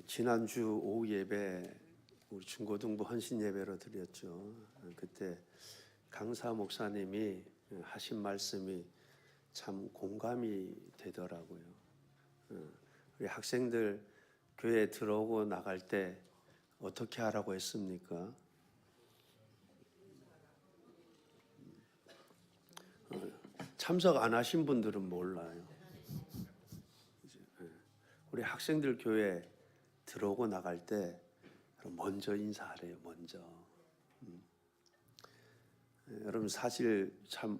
지난주 오후 예배 우리 중고등부 헌신 예배로 드렸죠. 그때 강사 목사님이 하신 말씀이 참 공감이 되더라고요. 우리 학생들 교회에 들어오고 나갈 때 어떻게 하라고 했습니까? 참석 안 하신 분들은 몰라요. 우리 학생들 교회 들어오고 나갈 때 먼저 인사하래요. 먼저. 여러분 사실 참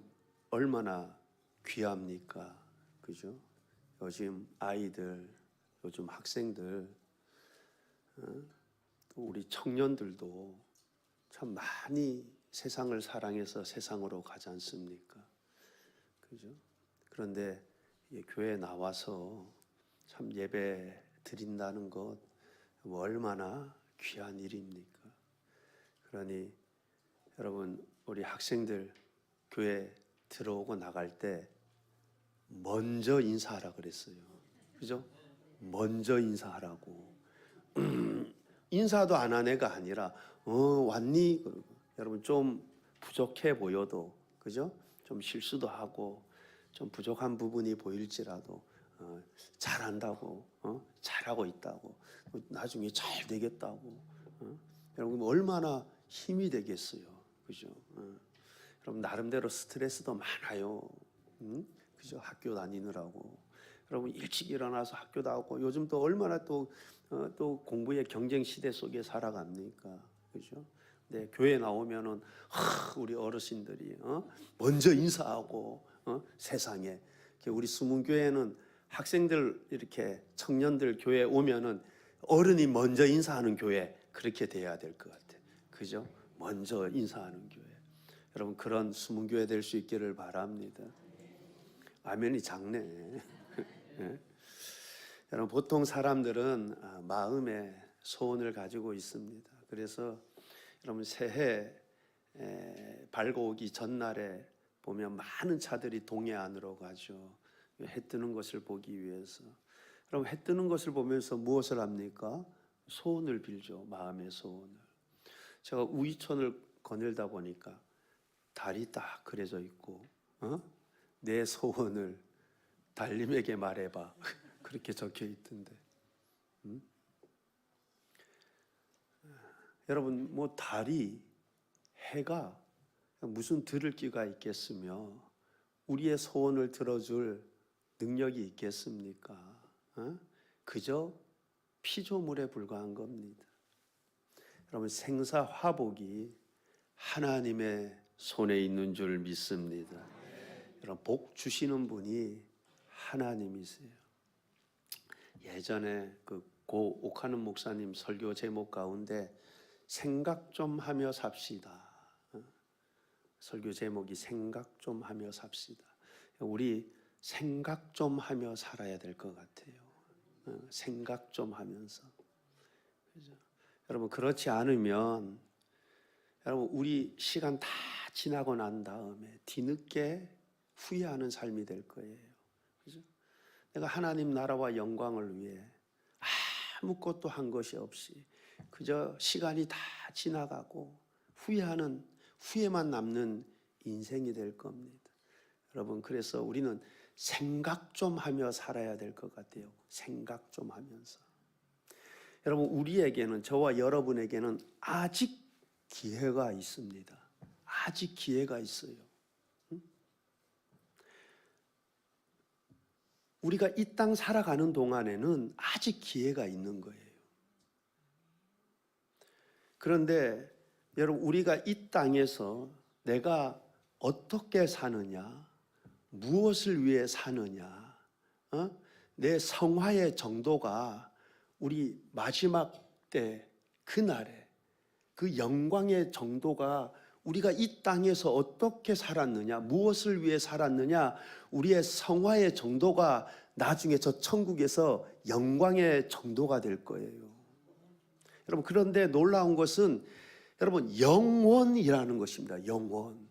얼마나 귀합니까? 그죠? 요즘 아이들, 요즘 학생들, 또 우리 청년들도 참 많이 세상을 사랑해서 세상으로 가지 않습니까? 그죠? 그런데 교회에 나와서 참 예배 드린다는 것 얼마나 귀한 일입니까? 그러니 여러분 우리 학생들 교회 들어오고 나갈 때 먼저 인사하라 그랬어요. 그죠? 먼저 인사하라고. 인사도 안 한 애가 아니라 왔니? 여러분 좀 부족해 보여도 그죠? 좀 실수도 하고 좀 부족한 부분이 보일지라도 잘한다고, 잘하고 있다고, 나중에 잘 되겠다고, 여러분 얼마나 힘이 되겠어요, 그죠? 여러분 나름대로 스트레스도 많아요, 그죠? 학교 다니느라고. 여러분 일찍 일어나서 학교 나오고 요즘 또 얼마나 또 공부의 경쟁 시대 속에 살아갑니까, 그죠? 네, 교회 나오면은 우리 어르신들이 먼저 인사하고 세상에 우리 수문교회는 학생들 이렇게 청년들 교회 오면은 어른이 먼저 인사하는 교회 그렇게 돼야 될 것 같아. 그죠? 먼저 인사하는 교회. 여러분 그런 수문교회 될 수 있기를 바랍니다. 아멘이 작네. 네? 여러분 보통 사람들은 마음에 소원을 가지고 있습니다. 그래서 여러분 새해 밝아오기 전날에 보면 많은 차들이 동해 안으로 가죠. 해 뜨는 것을 보기 위해서. 여러분 해 뜨는 것을 보면서 무엇을 합니까? 소원을 빌죠. 마음의 소원을. 제가 우이천을 거닐다 보니까 달이 딱 그려져 있고 내 소원을 달님에게 말해봐. 그렇게 적혀 있던데. 여러분 뭐 달이 해가 무슨 들을 기가 있겠으며 우리의 소원을 들어줄 능력이 있겠습니까? 그저 피조물에 불과한 겁니다. 여러분 생사화복이 하나님의 손에 있는 줄 믿습니다. 여러분 복 주시는 분이 하나님이세요. 예전에 고 옥하는 목사님 설교 제목 가운데 생각 좀 하며 삽시다. 설교 제목이 생각 좀 하며 삽시다. 우리 생각 좀 하며 살아야 될 것 같아요. 생각 좀 하면서. 그죠? 여러분 그렇지 않으면 여러분 우리 시간 다 지나고 난 다음에 뒤늦게 후회하는 삶이 될 거예요. 그죠? 내가 하나님 나라와 영광을 위해 아무것도 한 것이 없이 그저 시간이 다 지나가고 후회만 남는 인생이 될 겁니다. 여러분 그래서 우리는 생각 좀 하며 살아야 될 것 같아요. 생각 좀 하면서. 여러분 우리에게는 저와 여러분에게는 아직 기회가 있습니다. 아직 기회가 있어요. 우리가 이 땅 살아가는 동안에는 아직 기회가 있는 거예요. 그런데 여러분 우리가 이 땅에서 내가 어떻게 사느냐, 무엇을 위해 사느냐, 내 성화의 정도가 우리 마지막 때 그날에 그 영광의 정도가 우리가 이 땅에서 어떻게 살았느냐, 무엇을 위해 살았느냐, 우리의 성화의 정도가 나중에 저 천국에서 영광의 정도가 될 거예요. 여러분 그런데 놀라운 것은 여러분 영원이라는 것입니다. 영원.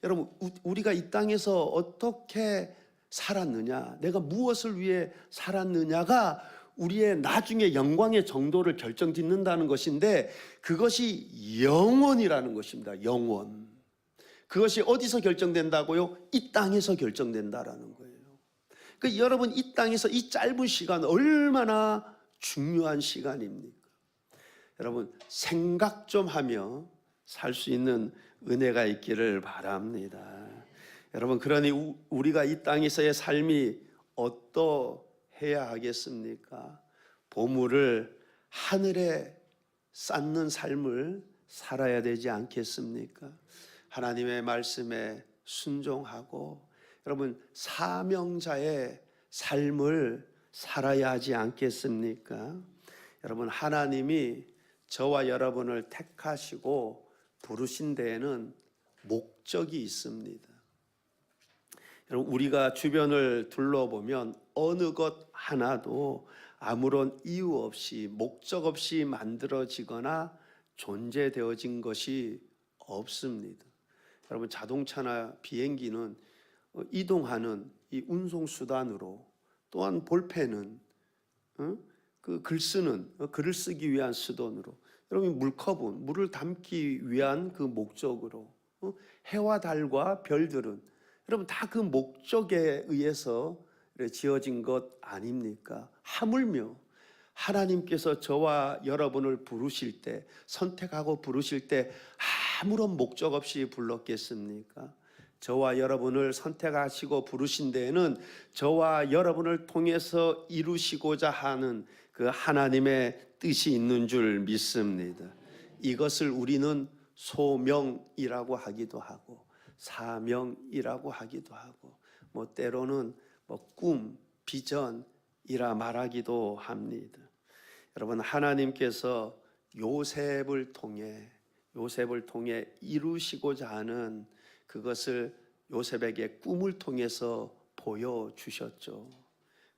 여러분 우리가 이 땅에서 어떻게 살았느냐, 내가 무엇을 위해 살았느냐가 우리의 나중에 영광의 정도를 결정짓는다는 것인데 그것이 영원이라는 것입니다. 영원. 그것이 어디서 결정된다고요? 이 땅에서 결정된다라는 거예요. 그 여러분 이 땅에서 이 짧은 시간 얼마나 중요한 시간입니까? 여러분 생각 좀 하며 살 수 있는 은혜가 있기를 바랍니다. 여러분 그러니 우리가 이 땅에서의 삶이 어떠해야 하겠습니까? 보물을 하늘에 쌓는 삶을 살아야 되지 않겠습니까? 하나님의 말씀에 순종하고 여러분 사명자의 삶을 살아야 하지 않겠습니까? 여러분 하나님이 저와 여러분을 택하시고 부르신 데에는 목적이 있습니다. 여러분 우리가 주변을 둘러보면 어느 것 하나도 아무런 이유 없이 목적 없이 만들어지거나 존재되어진 것이 없습니다. 여러분 자동차나 비행기는 이동하는 이 운송 수단으로, 또한 볼펜은 그 글 쓰는 글을 쓰기 위한 수단으로, 여러분 물컵은 물을 담기 위한 그 목적으로, 해와 달과 별들은 여러분 다 그 목적에 의해서 지어진 것 아닙니까? 하물며 하나님께서 저와 여러분을 부르실 때, 선택하고 부르실 때 아무런 목적 없이 불렀겠습니까? 저와 여러분을 선택하시고 부르신 데에는 저와 여러분을 통해서 이루시고자 하는 그 하나님의 뜻이 있는 줄 믿습니다. 이것을 우리는 소명이라고 하기도 하고 사명이라고 하기도 하고 때로는 꿈, 비전이라 말하기도 합니다. 여러분 하나님께서 요셉을 통해 이루시고자 하는 그것을 요셉에게 꿈을 통해서 보여주셨죠.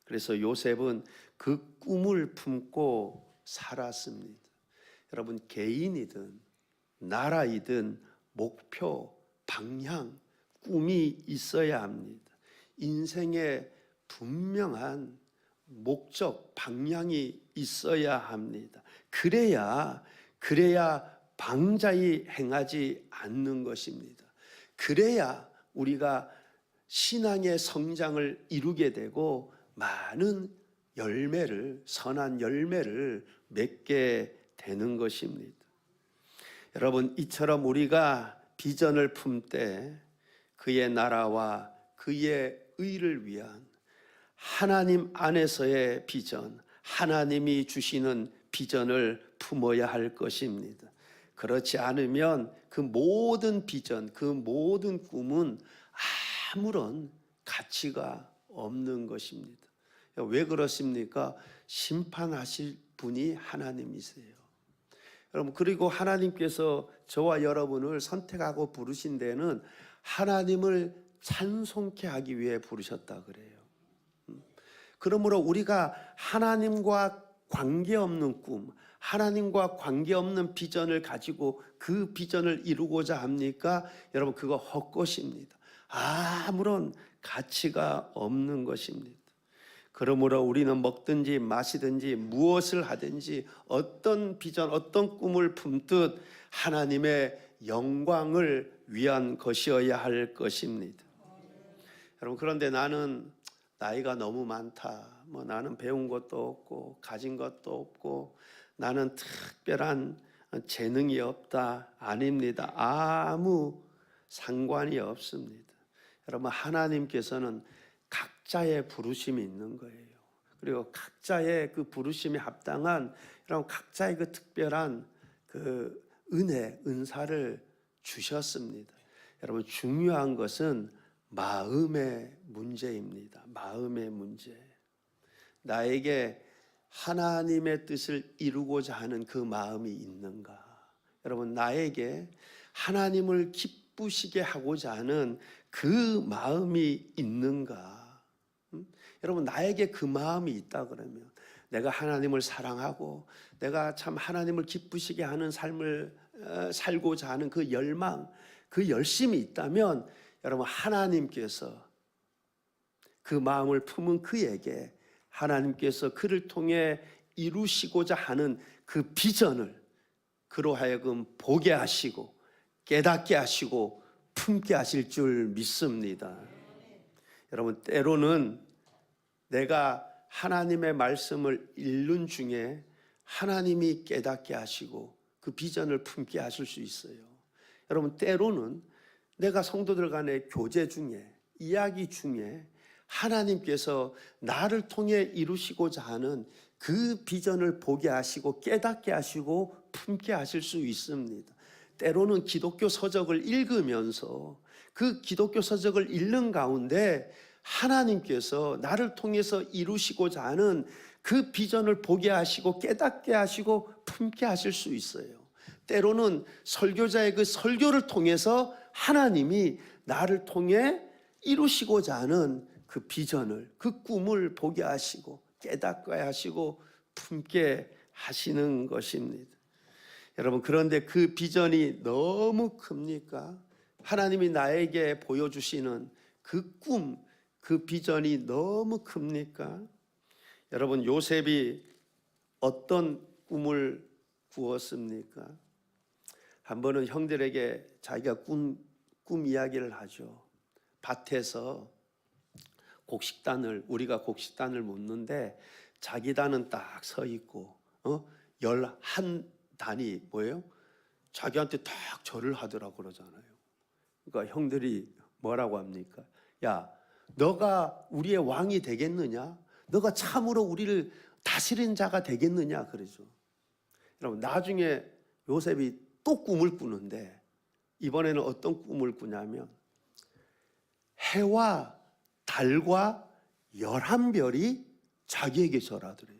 그래서 요셉은 그 꿈을 품고 살았습니다. 여러분 개인이든 나라이든 목표, 방향, 꿈이 있어야 합니다. 인생에 분명한 목적, 방향이 있어야 합니다. 그래야 방자히 행하지 않는 것입니다. 그래야 우리가 신앙의 성장을 이루게 되고 많은 열매를, 선한 열매를 맺게 되는 것입니다. 여러분 이처럼 우리가 비전을 품되 그의 나라와 그의 의를 위한 하나님 안에서의 비전, 하나님이 주시는 비전을 품어야 할 것입니다. 그렇지 않으면 그 모든 비전, 그 모든 꿈은 아무런 가치가 없는 것입니다. 왜 그렇습니까? 심판하실 분이 하나님이세요. 여러분 그리고 하나님께서 저와 여러분을 선택하고 부르신 데는 하나님을 찬송케 하기 위해 부르셨다 그래요. 그러므로 우리가 하나님과 관계없는 꿈, 하나님과 관계없는 비전을 가지고 그 비전을 이루고자 합니까? 여러분 그거 헛것입니다. 아무런 가치가 없는 것입니다. 그러므로 우리는 먹든지 마시든지 무엇을 하든지 어떤 비전, 어떤 꿈을 품듯 하나님의 영광을 위한 것이어야 할 것입니다. 여러분 그런데 나는 나이가 너무 많다. 나는 배운 것도 없고 가진 것도 없고 나는 특별한 재능이 없다. 아닙니다. 아무 상관이 없습니다. 여러분 하나님께서는 각자의 부르심이 있는 거예요. 그리고 각자의 그 부르심에 합당한 여러분 각자의 그 특별한 그 은혜, 은사를 주셨습니다. 여러분 중요한 것은 마음의 문제입니다. 마음의 문제. 나에게 하나님의 뜻을 이루고자 하는 그 마음이 있는가? 여러분 나에게 하나님을 기쁘시게 하고자 하는 그 마음이 있는가? 여러분 나에게 그 마음이 있다 그러면 내가 하나님을 사랑하고 내가 참 하나님을 기쁘시게 하는 삶을 살고자 하는 그 열망, 그 열심이 있다면 여러분 하나님께서 그 마음을 품은 그에게 하나님께서 그를 통해 이루시고자 하는 그 비전을 그로 하여금 보게 하시고 깨닫게 하시고 품게 하실 줄 믿습니다. 여러분, 때로는 내가 하나님의 말씀을 읽는 중에 하나님이 깨닫게 하시고 그 비전을 품게 하실 수 있어요. 여러분, 때로는 내가 성도들 간의 교제 중에, 이야기 중에 하나님께서 나를 통해 이루시고자 하는 그 비전을 보게 하시고 깨닫게 하시고 품게 하실 수 있습니다. 때로는 기독교 서적을 읽으면서 그 기독교 서적을 읽는 가운데 하나님께서 나를 통해서 이루시고자 하는 그 비전을 보게 하시고 깨닫게 하시고 품게 하실 수 있어요. 때로는 설교자의 그 설교를 통해서 하나님이 나를 통해 이루시고자 하는 그 비전을, 그 꿈을 보게 하시고 깨닫게 하시고 품게 하시는 것입니다. 여러분, 그런데 그 비전이 너무 큽니까? 하나님이 나에게 보여주시는 그 꿈, 그 비전이 너무 큽니까? 여러분, 요셉이 어떤 꿈을 꾸었습니까? 한 번은 형들에게 자기가 꿈 이야기를 하죠. 밭에서 우리가 곡식단을 묻는데 자기 단은 딱 서 있고 11단이 뭐예요? 자기한테 딱 절을 하더라고 그러잖아요. 그러니까 형들이 뭐라고 합니까? 야, 너가 우리의 왕이 되겠느냐? 너가 참으로 우리를 다스리는 자가 되겠느냐? 그러죠. 여러분, 나중에 요셉이 또 꿈을 꾸는데 이번에는 어떤 꿈을 꾸냐면 해와 달과 11별이 자기에게 절하더래요.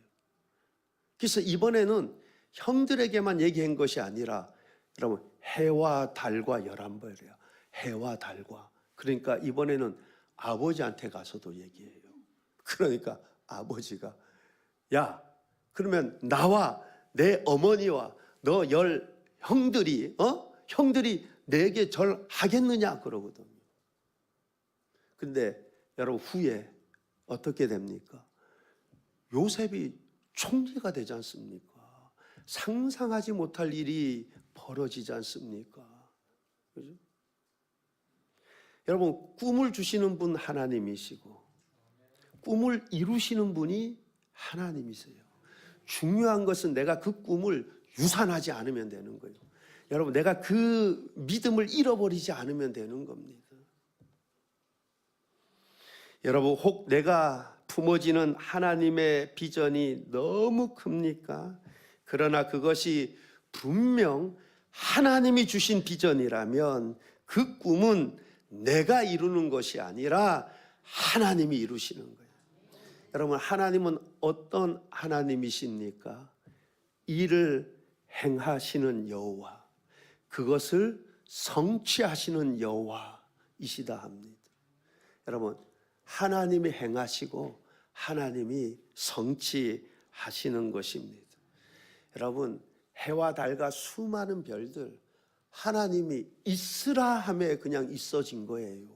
그래서 이번에는 형들에게만 얘기한 것이 아니라 여러분, 해와 달과 11별이야. 해와 달과. 그러니까 이번에는 아버지한테 가서도 얘기해요. 그러니까 아버지가 야, 그러면 나와 내 어머니와 너 형들이 내게 절하겠느냐 그러거든요. 근데 여러분, 후에 어떻게 됩니까? 요셉이 총리가 되지 않습니까? 상상하지 못할 일이 벌어지지 않습니까? 그죠? 여러분, 꿈을 주시는 분 하나님이시고 꿈을 이루시는 분이 하나님이세요. 중요한 것은 내가 그 꿈을 유산하지 않으면 되는 거예요. 여러분, 내가 그 믿음을 잃어버리지 않으면 되는 겁니다. 여러분, 혹 내가 품어지는 하나님의 비전이 너무 큽니까? 그러나 그것이 분명 하나님이 주신 비전이라면 그 꿈은 내가 이루는 것이 아니라 하나님이 이루시는 거예요. 여러분, 하나님은 어떤 하나님이십니까? 일을 행하시는 여호와, 그것을 성취하시는 여호와이시다 합니다. 여러분, 하나님이 행하시고 하나님이 성취하시는 것입니다. 여러분, 해와 달과 수많은 별들 하나님이 있으라 함에 그냥 있어진 거예요.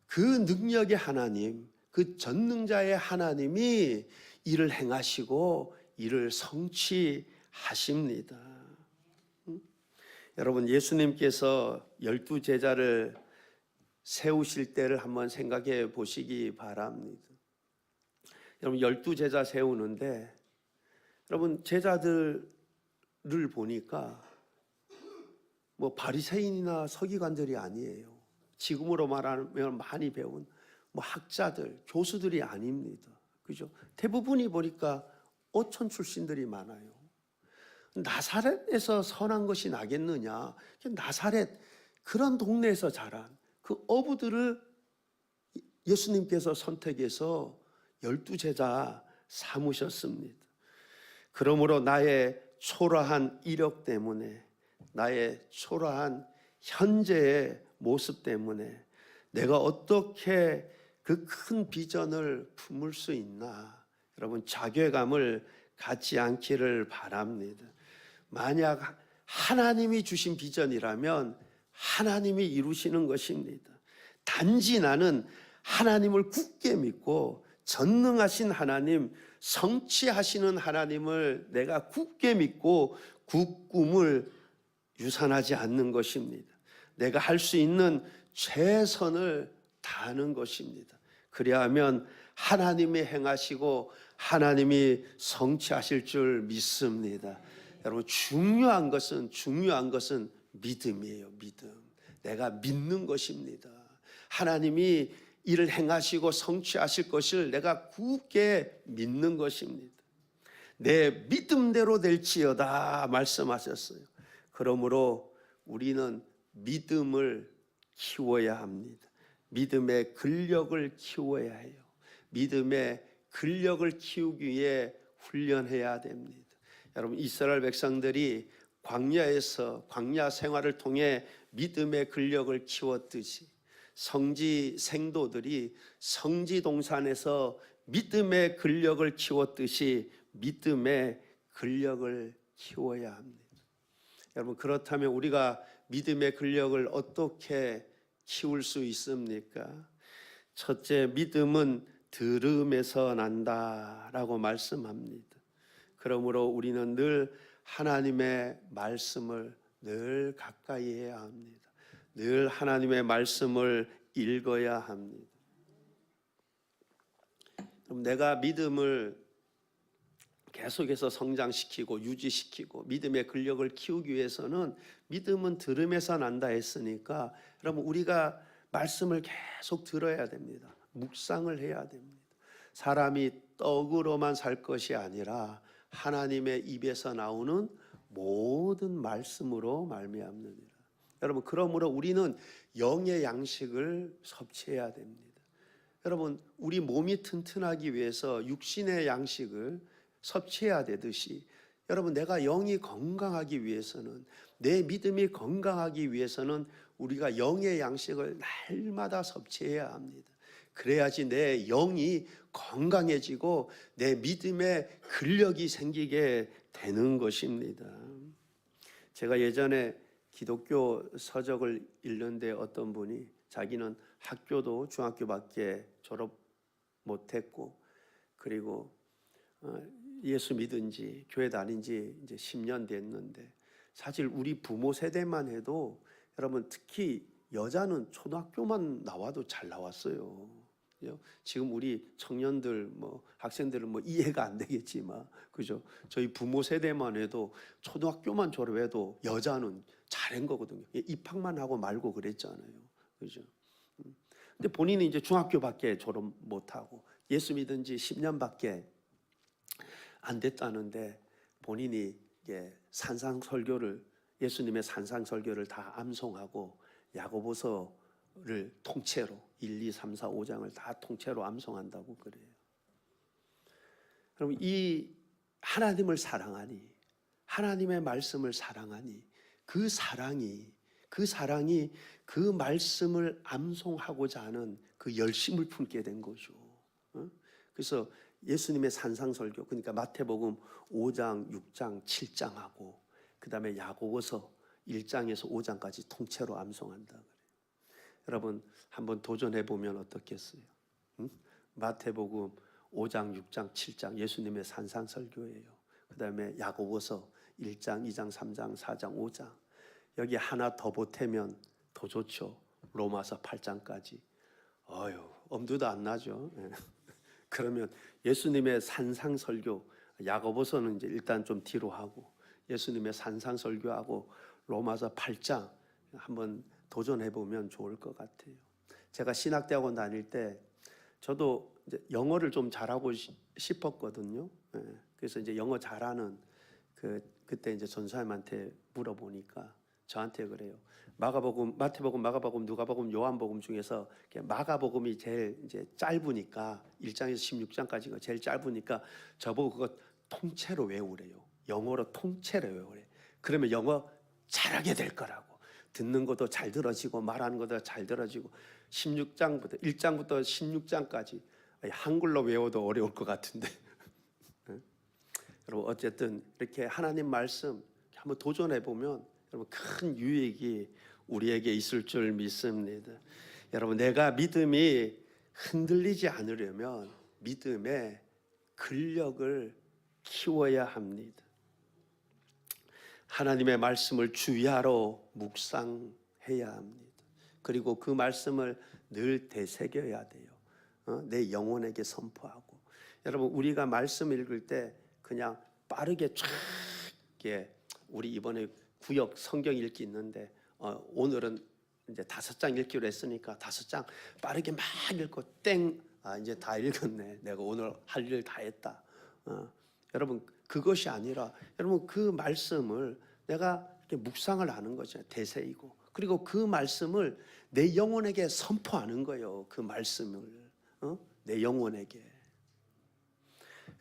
그 능력의 하나님, 그 전능자의 하나님이 일을 행하시고 일을 성취하십니다. 여러분, 예수님께서 12제자를 세우실 때를 한번 생각해 보시기 바랍니다. 여러분, 12제자 세우는데 여러분, 제자들을 보니까 뭐 바리새인이나 서기관들이 아니에요. 지금으로 말하면 많이 배운 뭐 학자들, 교수들이 아닙니다. 그죠? 대부분이 보니까 어촌 출신들이 많아요. 나사렛에서 선한 것이 나겠느냐? 나사렛 그런 동네에서 자란 그 어부들을 예수님께서 선택해서 12제자 삼으셨습니다. 그러므로 나의 초라한 이력 때문에, 나의 초라한 현재의 모습 때문에 내가 어떻게 그 큰 비전을 품을 수 있나? 여러분, 자괴감을 갖지 않기를 바랍니다. 만약 하나님이 주신 비전이라면 하나님이 이루시는 것입니다. 단지 나는 하나님을 굳게 믿고 전능하신 하나님, 성취하시는 하나님을 내가 굳게 믿고 그 꿈을 유산하지 않는 것입니다. 내가 할 수 있는 최선을 다하는 것입니다. 그리하면 하나님이 행하시고 하나님이 성취하실 줄 믿습니다. 여러분, 중요한 것은 믿음이에요. 믿음. 내가 믿는 것입니다. 하나님이 이를 행하시고 성취하실 것을 내가 굳게 믿는 것입니다. 내 믿음대로 될지어다 말씀하셨어요. 그러므로 우리는 믿음을 키워야 합니다. 믿음의 근력을 키워야 해요. 믿음의 근력을 키우기 위해 훈련해야 됩니다. 여러분, 이스라엘 백성들이 광야에서 광야 생활을 통해 믿음의 근력을 키웠듯이 성지 생도들이 성지 동산에서 믿음의 근력을 키웠듯이 믿음의 근력을 키워야 합니다. 여러분, 그렇다면 우리가 믿음의 근력을 어떻게 키울 수 있습니까? 첫째, 믿음은 들음에서 난다라고 말씀합니다. 그러므로 우리는 늘 하나님의 말씀을 늘 가까이 해야 합니다. 늘 하나님의 말씀을 읽어야 합니다. 그럼 내가 믿음을 계속해서 성장시키고 유지시키고 믿음의 근력을 키우기 위해서는 믿음은 들음에서 난다 했으니까 여러분, 우리가 말씀을 계속 들어야 됩니다. 묵상을 해야 됩니다. 사람이 떡으로만 살 것이 아니라 하나님의 입에서 나오는 모든 말씀으로 말미암느니라. 여러분, 그러므로 우리는 영의 양식을 섭취해야 됩니다. 여러분, 우리 몸이 튼튼하기 위해서 육신의 양식을 섭취해야 되듯이 여러분, 내가 영이 건강하기 위해서는, 내 믿음이 건강하기 위해서는 우리가 영의 양식을 날마다 섭취해야 합니다. 그래야지 내 영이 건강해지고 내 믿음의 근력이 생기게 되는 것입니다. 제가 예전에 기독교 서적을 읽는데 어떤 분이 자기는 학교도 중학교밖에 졸업 못했고 그리고 예수 믿은 지 교회 다닌 지 이제 10년 됐는데 사실 우리 부모 세대만 해도 여러분, 특히 여자는 초등학교만 나와도 잘 나왔어요. 지금 우리 청년들 학생들은 이해가 안 되겠지만 그죠? 저희 부모 세대만 해도 초등학교만 졸업해도 여자는 잘한 거거든요. 입학만 하고 말고 그랬잖아요. 그죠? 근데 본인이 이제 중학교밖에 졸업 못 하고 예수 믿은 지 10년밖에 안 됐다는데 본인이 산상설교를 예수님의 산상설교를 다 암송하고 야고보서를 통째로 1, 2, 3, 4, 5장을 다 통째로 암송한다고 그래요. 그럼 이 하나님을 사랑하니 하나님의 말씀을 사랑하니 그 사랑이 그 말씀을 암송하고자 하는 그 열심을 품게 된 거죠. 그래서 예수님의 산상설교, 그러니까 마태복음 5장, 6장, 7장하고 그 다음에 야고보서 1장에서 5장까지 통째로 암송한다 그래요. 여러분, 한번 도전해 보면 어떻겠어요? 마태복음 5장, 6장, 7장 예수님의 산상설교예요. 그 다음에 야고보서 1장, 2장, 3장, 4장, 5장 여기 하나 더 보태면 더 좋죠. 로마서 8장까지. 엄두도 안 나죠. 그러면 예수님의 산상설교, 야고보서는 이제 일단 좀 뒤로 하고 예수님의 산상설교하고 로마서 8장 한번 도전해 보면 좋을 것 같아요. 제가 신학대학원 다닐 때 저도 이제 영어를 좀 잘하고 싶었거든요. 그래서 이제 영어 잘하는 그때 이제 전사님한테 물어보니까 저한테 그래요. 마태복음, 마가복음, 누가복음, 요한복음 중에서 마가복음이 제일 이제 짧으니까 1장에서 16장까지가 제일 짧으니까 저보고 그거 통째로 외우래요. 영어로 통째로 외우래. 그러면 영어 잘하게 될 거라고. 듣는 것도 잘 들어지고 말하는 것도 잘 들어지고 16장부터 1장부터 16장까지 한글로 외워도 어려울 것 같은데. 여러분, 어쨌든 이렇게 하나님 말씀 한번 도전해 보면 여러분 큰 유익이 우리에게 있을 줄 믿습니다. 여러분, 내가 믿음이 흔들리지 않으려면 믿음의 근력을 키워야 합니다. 하나님의 말씀을 주야로 묵상해야 합니다. 그리고 그 말씀을 늘 되새겨야 돼요. 내 영혼에게 선포하고. 여러분, 우리가 말씀 읽을 때 그냥 빠르게 쫙, 우리 이번에 구역 성경 읽기 있는데 오늘은 이제 5장 읽기로 했으니까 5장 빠르게 막 읽고 이제 다 읽었네. 내가 오늘 할 일 다 했다. 여러분, 그것이 아니라 여러분 그 말씀을 내가 이렇게 묵상을 하는 거죠. 되새이고. 그리고 그 말씀을 내 영혼에게 선포하는 거예요. 그 말씀을 내 영혼에게.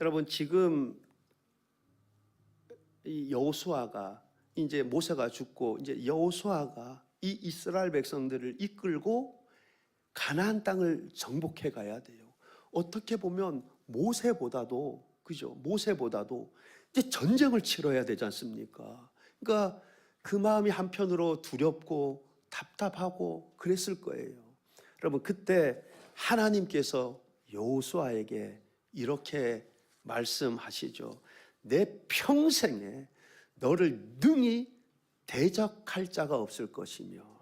여러분, 지금 이 여호수아가 이제 모세가 죽고 이제 여호수아가 이 이스라엘 백성들을 이끌고 가나안 땅을 정복해 가야 돼요. 어떻게 보면 모세보다도, 그죠? 모세보다도 이제 전쟁을 치러야 되지 않습니까? 그러니까 그 마음이 한편으로 두렵고 답답하고 그랬을 거예요. 여러분, 그때 하나님께서 여호수아에게 이렇게 말씀하시죠. 내 평생에 너를 능히 대적할 자가 없을 것이며,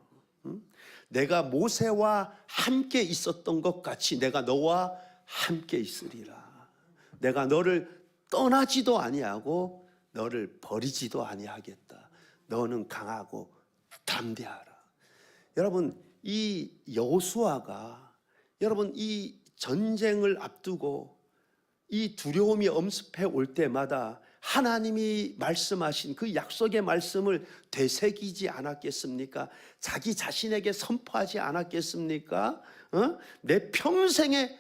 내가 모세와 함께 있었던 것 같이 내가 너와 함께 있으리라. 내가 너를 떠나지도 아니하고 너를 버리지도 아니하겠다. 너는 강하고 담대하라. 여러분, 이 여호수아가 여러분 이 전쟁을 앞두고 이 두려움이 엄습해 올 때마다 하나님이 말씀하신 그 약속의 말씀을 되새기지 않았겠습니까? 자기 자신에게 선포하지 않았겠습니까? 내 평생에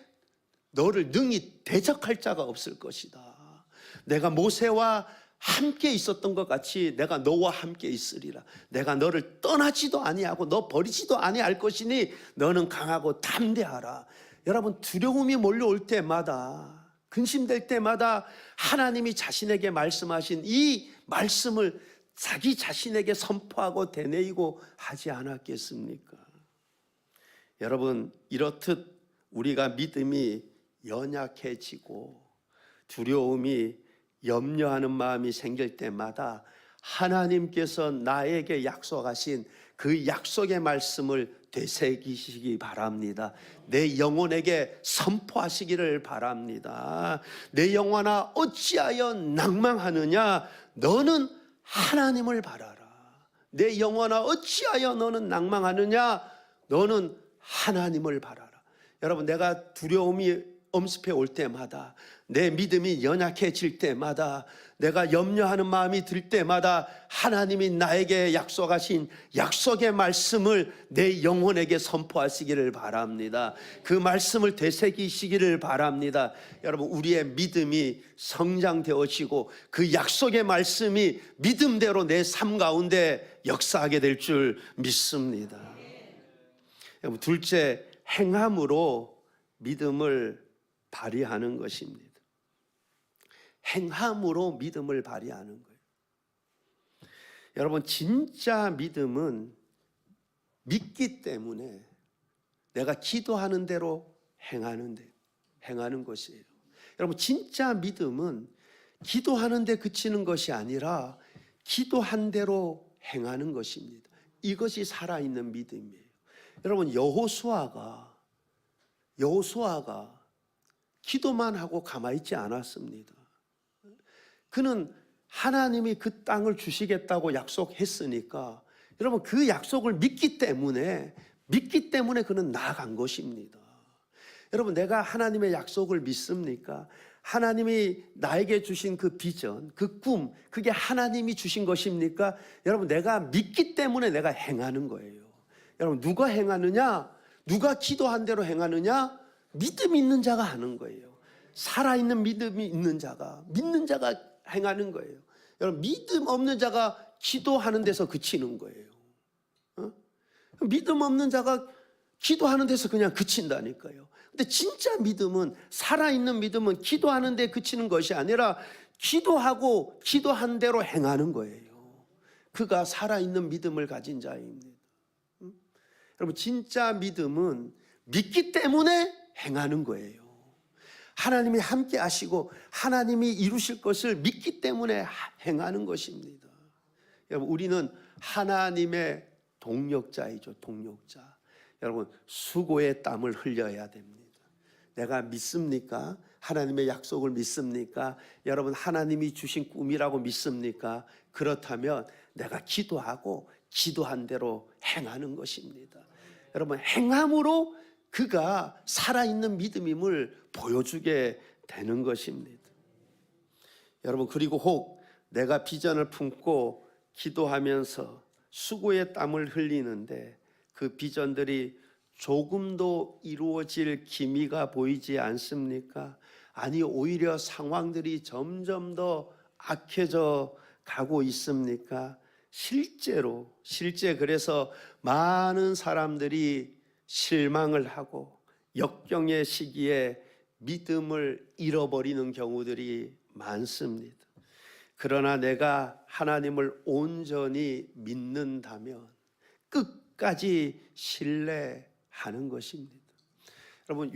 너를 능히 대적할 자가 없을 것이다. 내가 모세와 함께 있었던 것 같이 내가 너와 함께 있으리라. 내가 너를 떠나지도 아니하고 너 버리지도 아니할 것이니 너는 강하고 담대하라. 여러분, 두려움이 몰려올 때마다, 근심될 때마다 하나님이 자신에게 말씀하신 이 말씀을 자기 자신에게 선포하고 되뇌이고 하지 않았겠습니까? 여러분, 이렇듯 우리가 믿음이 연약해지고 두려움이 염려하는 마음이 생길 때마다 하나님께서 나에게 약속하신 그 약속의 말씀을 되새기시기 바랍니다. 내 영혼에게 선포하시기를 바랍니다. 내 영혼아 어찌하여 낭망하느냐? 너는 하나님을 바라라. 내 영혼아 어찌하여 너는 낭망하느냐? 너는 하나님을 바라라. 여러분, 내가 두려움이 엄습해 올 때마다, 내 믿음이 연약해질 때마다, 내가 염려하는 마음이 들 때마다 하나님이 나에게 약속하신 약속의 말씀을 내 영혼에게 선포하시기를 바랍니다. 그 말씀을 되새기시기를 바랍니다. 여러분, 우리의 믿음이 성장되어지고 그 약속의 말씀이 믿음대로 내 삶 가운데 역사하게 될 줄 믿습니다. 여러분, 둘째, 행함으로 믿음을 발휘하는 것입니다. 행함으로 믿음을 발휘하는 거예요. 여러분, 진짜 믿음은 믿기 때문에 내가 기도하는 대로 행하는 것이에요. 여러분, 진짜 믿음은 기도하는 데 그치는 것이 아니라 기도한 대로 행하는 것입니다. 이것이 살아있는 믿음이에요. 여러분, 여호수아가 기도만 하고 가만히 있지 않았습니다. 그는 하나님이 그 땅을 주시겠다고 약속했으니까 여러분 그 약속을 믿기 때문에 그는 나아간 것입니다. 여러분, 내가 하나님의 약속을 믿습니까? 하나님이 나에게 주신 그 비전, 그 꿈, 그게 하나님이 주신 것입니까? 여러분, 내가 믿기 때문에 내가 행하는 거예요. 여러분, 누가 행하느냐? 누가 기도한 대로 행하느냐? 믿음 있는 자가 하는 거예요. 살아있는 믿음이 있는 자가, 믿는 자가 행하는 거예요. 여러분, 믿음 없는 자가 기도하는 데서 그치는 거예요. 믿음 없는 자가 기도하는 데서 그냥 그친다니까요. 근데 진짜 믿음은, 살아있는 믿음은 기도하는 데 그치는 것이 아니라 기도하고 기도한 대로 행하는 거예요. 그가 살아있는 믿음을 가진 자입니다. 여러분, 진짜 믿음은 믿기 때문에 행하는 거예요. 하나님이 함께 하시고 하나님이 이루실 것을 믿기 때문에 행하는 것입니다. 여러분, 우리는 하나님의 동력자이죠. 동력자. 여러분, 수고의 땀을 흘려야 됩니다. 내가 믿습니까? 하나님의 약속을 믿습니까? 여러분, 하나님이 주신 꿈이라고 믿습니까? 그렇다면 내가 기도하고 기도한 대로 행하는 것입니다. 여러분, 행함으로 그가 살아있는 믿음임을 보여주게 되는 것입니다. 여러분, 그리고 혹 내가 비전을 품고 기도하면서 수고의 땀을 흘리는데 그 비전들이 조금도 이루어질 기미가 보이지 않습니까? 아니, 오히려 상황들이 점점 더 악해져 가고 있습니까? 실제 그래서 많은 사람들이 실망을 하고 역경의 시기에 믿음을 잃어버리는 경우들이 많습니다. 그러나 내가 하나님을 온전히 믿는다면 끝까지 신뢰하는 것입니다. 여러분,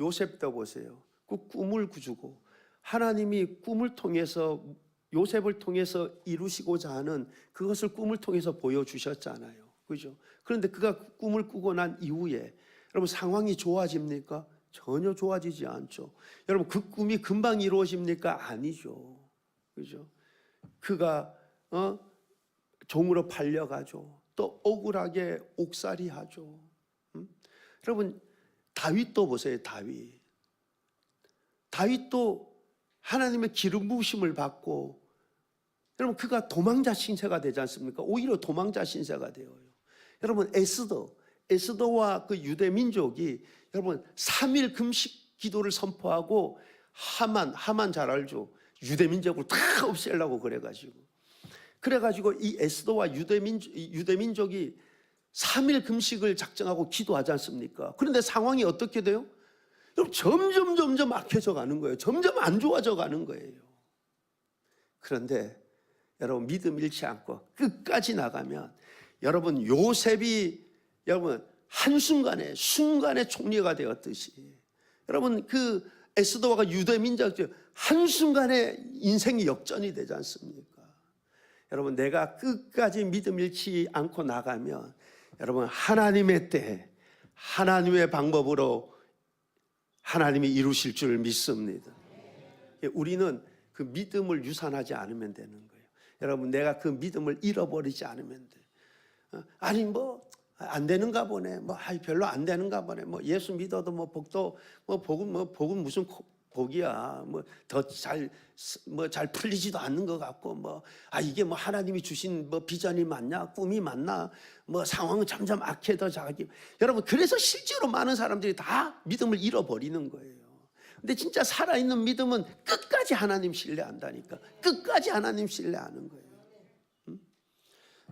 요셉도 보세요. 그 꿈을 주고 하나님이 꿈을 통해서 요셉을 통해서 이루시고자 하는 그것을 꿈을 통해서 보여주셨잖아요. 그죠? 그런데 그가 꿈을 꾸고 난 이후에 여러분, 상황이 좋아집니까? 전혀 좋아지지 않죠. 여러분, 그 꿈이 금방 이루어집니까? 아니죠. 그죠? 그가 종으로 팔려가죠. 또 억울하게 옥살이하죠. 여러분, 다윗도 보세요. 다윗도 하나님의 기름 부으심을 받고 여러분, 그가 도망자 신세가 되지 않습니까? 오히려 도망자 신세가 되어요. 여러분, 에스더와 그 유대 민족이 여러분 3일 금식 기도를 선포하고 하만 잘 알죠. 유대 민족을 다 없애려고 그래가지고 이 에스더와 유대 민족이 3일 금식을 작정하고 기도하지 않습니까? 그런데 상황이 어떻게 돼요? 여러분, 점점 악해져 가는 거예요. 점점 안 좋아져 가는 거예요. 그런데 여러분, 믿음 잃지 않고 끝까지 나가면 여러분, 요셉이 여러분 한순간에 총리가 되었듯이 여러분, 그 에스더와 유대 민족 한순간에 인생이 역전이 되지 않습니까? 여러분, 내가 끝까지 믿음 잃지 않고 나가면 여러분, 하나님의 때에 하나님의 방법으로 하나님이 이루실 줄 믿습니다. 우리는 그 믿음을 유산하지 않으면 되는 거예요. 여러분, 내가 그 믿음을 잃어버리지 않으면 돼. 아니, 안 되는가 보네. 별로 안 되는가 보네. 예수 믿어도 복은 무슨 복이야. 더 잘 풀리지도 않는 것 같고, 이게 하나님이 주신 비전이 맞냐? 꿈이 맞나? 상황은 점점 악해져 자기. 여러분, 그래서 실제로 많은 사람들이 다 믿음을 잃어버리는 거예요. 근데 진짜 살아있는 믿음은 끝까지 하나님 신뢰한다니까. 끝까지 하나님 신뢰하는 거예요.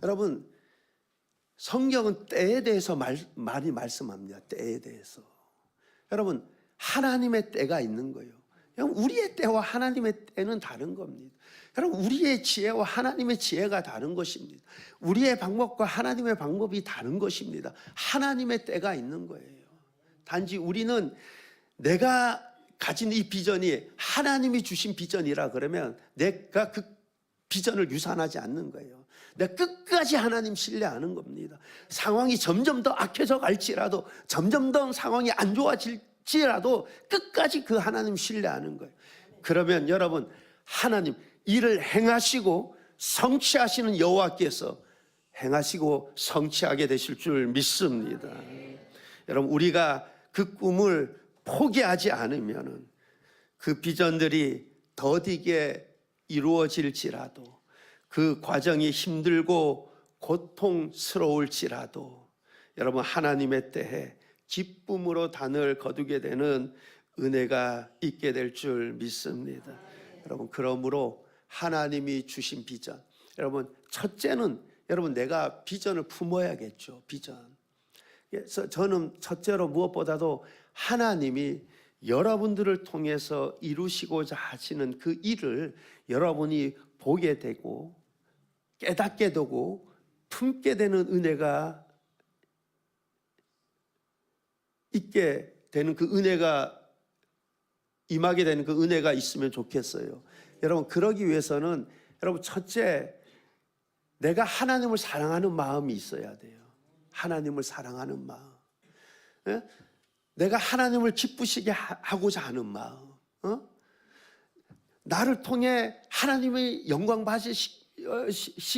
여러분, 성경은 때에 대해서 많이 말씀합니다. 때에 대해서. 여러분, 하나님의 때가 있는 거예요. 여러분, 우리의 때와 하나님의 때는 다른 겁니다. 여러분, 우리의 지혜와 하나님의 지혜가 다른 것입니다. 우리의 방법과 하나님의 방법이 다른 것입니다. 하나님의 때가 있는 거예요. 단지 우리는 내가 가진 이 비전이 하나님이 주신 비전이라 그러면 내가 그 비전을 유산하지 않는 거예요. 내가 끝까지 하나님 신뢰하는 겁니다. 상황이 점점 더 악해져 갈지라도, 점점 더 상황이 안 좋아질지라도 끝까지 그 하나님 신뢰하는 거예요. 그러면 여러분, 하나님 일을 행하시고 성취하시는 여호와께서 행하시고 성취하게 되실 줄 믿습니다. 여러분, 우리가 그 꿈을 포기하지 않으면 그 비전들이 더디게 이루어질지라도, 그 과정이 힘들고 고통스러울지라도 여러분, 하나님의 때에 기쁨으로 단을 거두게 되는 은혜가 있게 될 줄 믿습니다. 여러분, 그러므로 하나님이 주신 비전, 여러분, 첫째는 여러분, 내가 비전을 품어야겠죠. 비전. 그래서 저는 첫째로 무엇보다도 하나님이 여러분들을 통해서 이루시고자 하시는 그 일을 여러분이 보게 되고 깨닫게 되고 품게 되는 은혜가 있게 되는, 그 은혜가 임하게 되는 그 은혜가 있으면 좋겠어요. 여러분, 그러기 위해서는 여러분, 첫째, 내가 하나님을 사랑하는 마음이 있어야 돼요. 하나님을 사랑하는 마음. 예? 내가 하나님을 기쁘시게 하고자 하는 마음. 나를 통해 하나님의 영광 받으시고자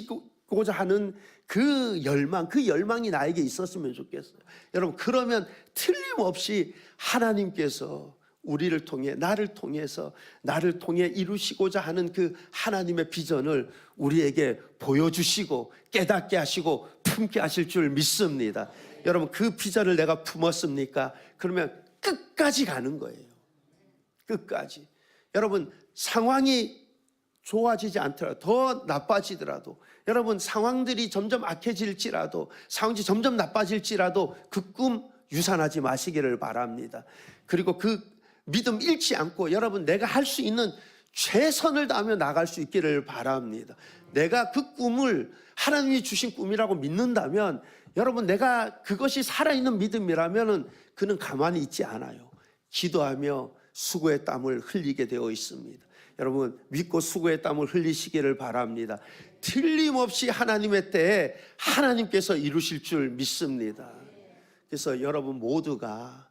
하는 그 열망이 나에게 있었으면 좋겠어요. 여러분, 그러면 틀림없이 하나님께서 우리를 통해, 나를 통해 이루시고자 하는 그 하나님의 비전을 우리에게 보여주시고 깨닫게 하시고 품게 하실 줄 믿습니다. 여러분, 그 비전을 내가 품었습니까? 그러면 끝까지 가는 거예요. 끝까지. 여러분, 상황이 좋아지지 않더라도, 더 나빠지더라도, 여러분, 상황들이 점점 악해질지라도, 상황이 점점 나빠질지라도 그 꿈 유산하지 마시기를 바랍니다. 그리고 그 믿음 잃지 않고 여러분, 내가 할 수 있는 최선을 다하며 나갈 수 있기를 바랍니다. 내가 그 꿈을 하나님이 주신 꿈이라고 믿는다면, 여러분, 내가 그것이 살아있는 믿음이라면 그는 가만히 있지 않아요. 기도하며 수고의 땀을 흘리게 되어 있습니다. 여러분, 믿고 수고의 땀을 흘리시기를 바랍니다. 틀림없이 하나님의 때에 하나님께서 이루실 줄 믿습니다. 그래서 여러분 모두가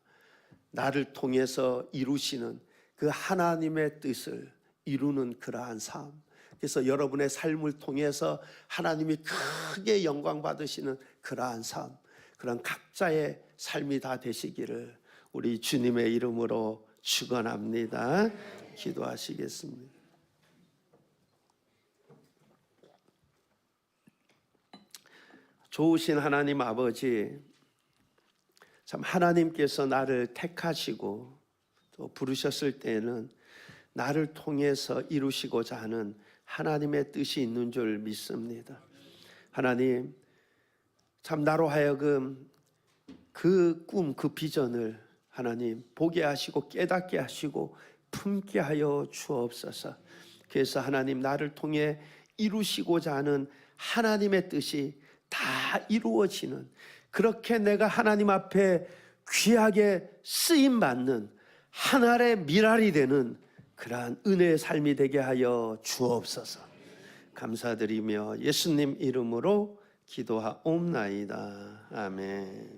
나를 통해서 이루시는 그 하나님의 뜻을 이루는 그러한 삶, 그래서 여러분의 삶을 통해서 하나님이 크게 영광 받으시는 그러한 삶, 그런 각자의 삶이 다 되시기를 우리 주님의 이름으로 축원합니다. 기도하시겠습니다. 좋으신 하나님 아버지, 참 하나님께서 나를 택하시고 또 부르셨을 때에는 나를 통해서 이루시고자 하는 하나님의 뜻이 있는 줄 믿습니다. 하나님, 참 나로 하여금 그 꿈, 그 비전을 하나님 보게 하시고 깨닫게 하시고 품게 하여 주옵소서. 그래서 하나님, 나를 통해 이루시고자 하는 하나님의 뜻이 다 이루어지는, 그렇게 내가 하나님 앞에 귀하게 쓰임받는 하늘의 미랄이 되는 그러한 은혜의 삶이 되게 하여 주옵소서. 감사드리며 예수님 이름으로 기도하옵나이다. 아멘.